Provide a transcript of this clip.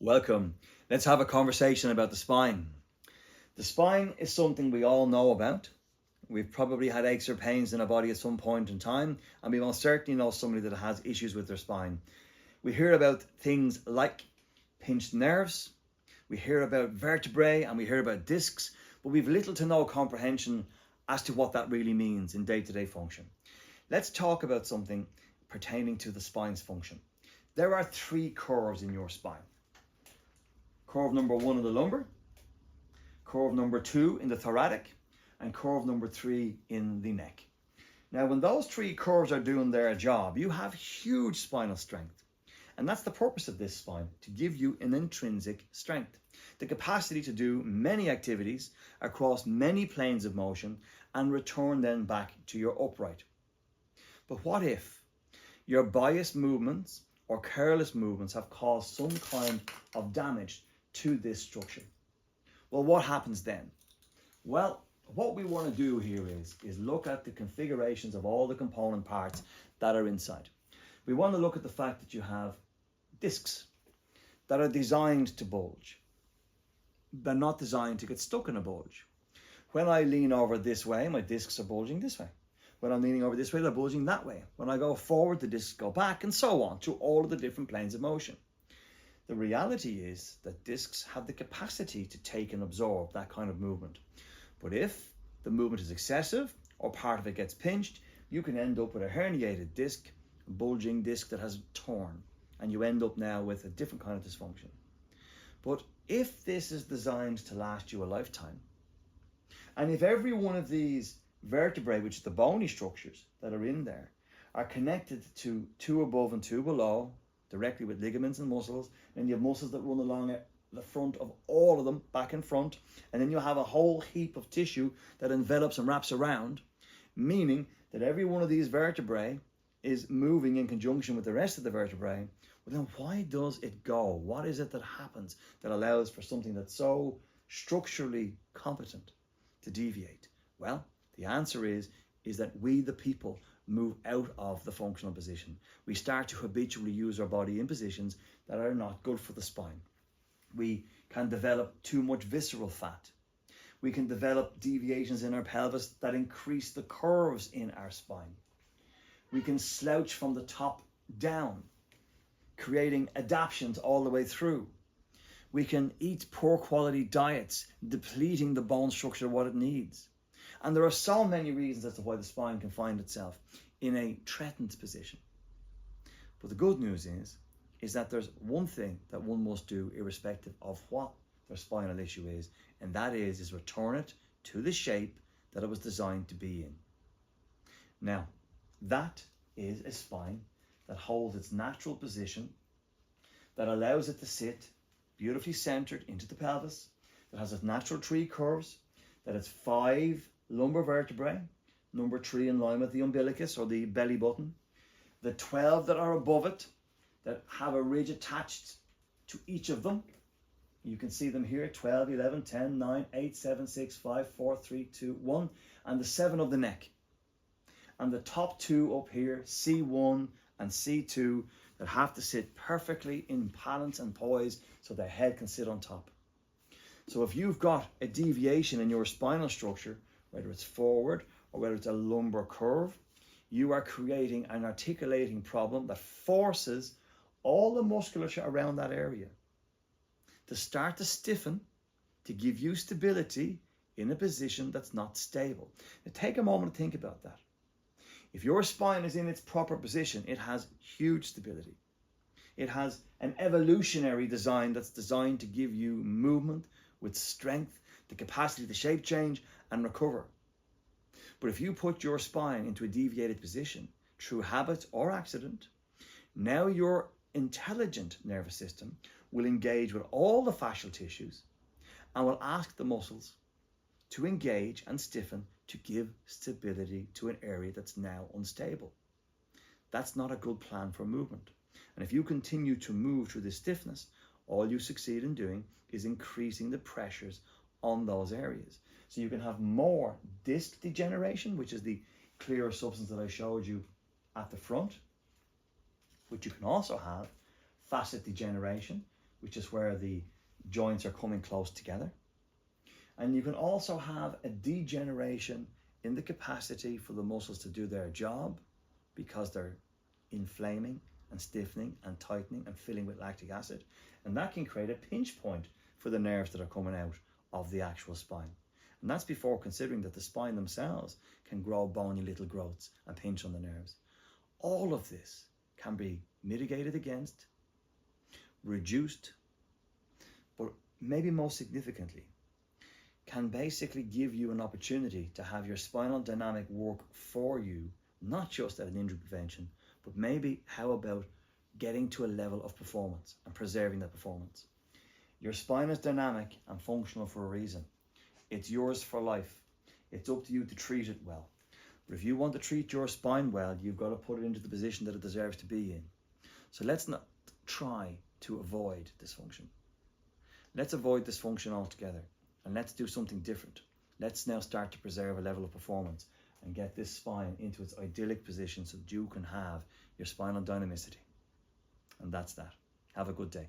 Welcome. Let's have a conversation about the spine. The spine is something we all know about. We've probably had aches or pains in our body at some point in time, and we most certainly know somebody that has issues with their spine. We hear about things like pinched nerves, we hear about vertebrae, and we hear about discs, but we've little to no comprehension as to what that really means in day-to-day function. Let's talk about something pertaining to the spine's function. There are three curves in your spine. Curve number 1 in the lumbar, curve number 2 in the thoracic, and curve number 3 in the neck. Now, when those three curves are doing their job, you have huge spinal strength. And that's the purpose of this spine, to give you an intrinsic strength, the capacity to do many activities across many planes of motion and return then back to your upright. But what if your biased movements or careless movements have caused some kind of damage to this structure? Well, what happens then? Well, what we want to do here is look at the configurations of all the component parts that are inside. We want to look at the fact that you have discs that are designed to bulge. They're not designed to get stuck in a bulge. When I lean over this way, my discs are bulging this way. When I'm leaning over this way, they're bulging that way. When I go forward, the discs go back, and so on, through all of the different planes of motion. The reality is that discs have the capacity to take and absorb that kind of movement. But if the movement is excessive or part of it gets pinched, you can end up with a herniated disc, a bulging disc that has torn, and you end up now with a different kind of dysfunction. But if this is designed to last you a lifetime, and if every one of these vertebrae, which is the bony structures that are in there, are connected to two above and two below, directly with ligaments and muscles, and you have muscles that run along the front of all of them, back and front, and then you have a whole heap of tissue that envelops and wraps around, meaning that every one of these vertebrae is moving in conjunction with the rest of the vertebrae. Well, then why does it go? What is it that happens that allows for something that's so structurally competent to deviate? Well, the answer is that we, the people, move out of the functional position. We start to habitually use our body in positions that are not good for the spine. We can develop too much visceral fat. We can develop deviations in our pelvis that increase the curves in our spine. We can slouch from the top down, creating adaptations all the way through. We can eat poor quality diets, depleting the bone structure of what it needs. And there are so many reasons as to why the spine can find itself in a threatened position. But the good news is that there's one thing that one must do irrespective of what their spinal issue is, and that is return it to the shape that it was designed to be in. Now, that is a spine that holds its natural position, that allows it to sit beautifully centered into the pelvis, that has its natural three curves, that has 5 lumbar vertebrae, number 3 in line with the umbilicus or the belly button, the 12 that are above it that have a ridge attached to each of them. You can see them here, 12, 11, 10, 9, 8, 7, 6, 5, 4, 3, 2, 1, and the 7 of the neck. And the top 2 up here, C1 and C2, that have to sit perfectly in balance and poise so the head can sit on top. So if you've got a deviation in your spinal structure, whether it's forward or whether it's a lumbar curve, you are creating an articulating problem that forces all the musculature around that area to start to stiffen, to give you stability in a position that's not stable. Now take a moment to think about that. If your spine is in its proper position, it has huge stability. It has an evolutionary design that's designed to give you movement with strength, the capacity to shape change and recover. But if you put your spine into a deviated position through habit or accident, now your intelligent nervous system will engage with all the fascial tissues and will ask the muscles to engage and stiffen to give stability to an area that's now unstable. That's not a good plan for movement. And if you continue to move through this stiffness, all you succeed in doing is increasing the pressures on those areas. So you can have more disc degeneration, which is the clear substance that I showed you at the front, but you can also have facet degeneration, which is where the joints are coming close together. And you can also have a degeneration in the capacity for the muscles to do their job because they're inflaming and stiffening and tightening and filling with lactic acid. And that can create a pinch point for the nerves that are coming out of the actual spine. And that's before considering that the spine themselves can grow bony little growths and pinch on the nerves. All of this can be mitigated against, reduced, but maybe most significantly, can basically give you an opportunity to have your spinal dynamic work for you, not just at an injury prevention, but maybe how about getting to a level of performance and preserving that performance. Your spine is dynamic and functional for a reason. It's yours for life. It's up to you to treat it well. But if you want to treat your spine well, you've got to put it into the position that it deserves to be in. So let's not try to avoid dysfunction. Let's avoid dysfunction altogether. And let's do something different. Let's now start to preserve a level of performance and get this spine into its idyllic position so that you can have your spinal dynamicity. And that's that. Have a good day.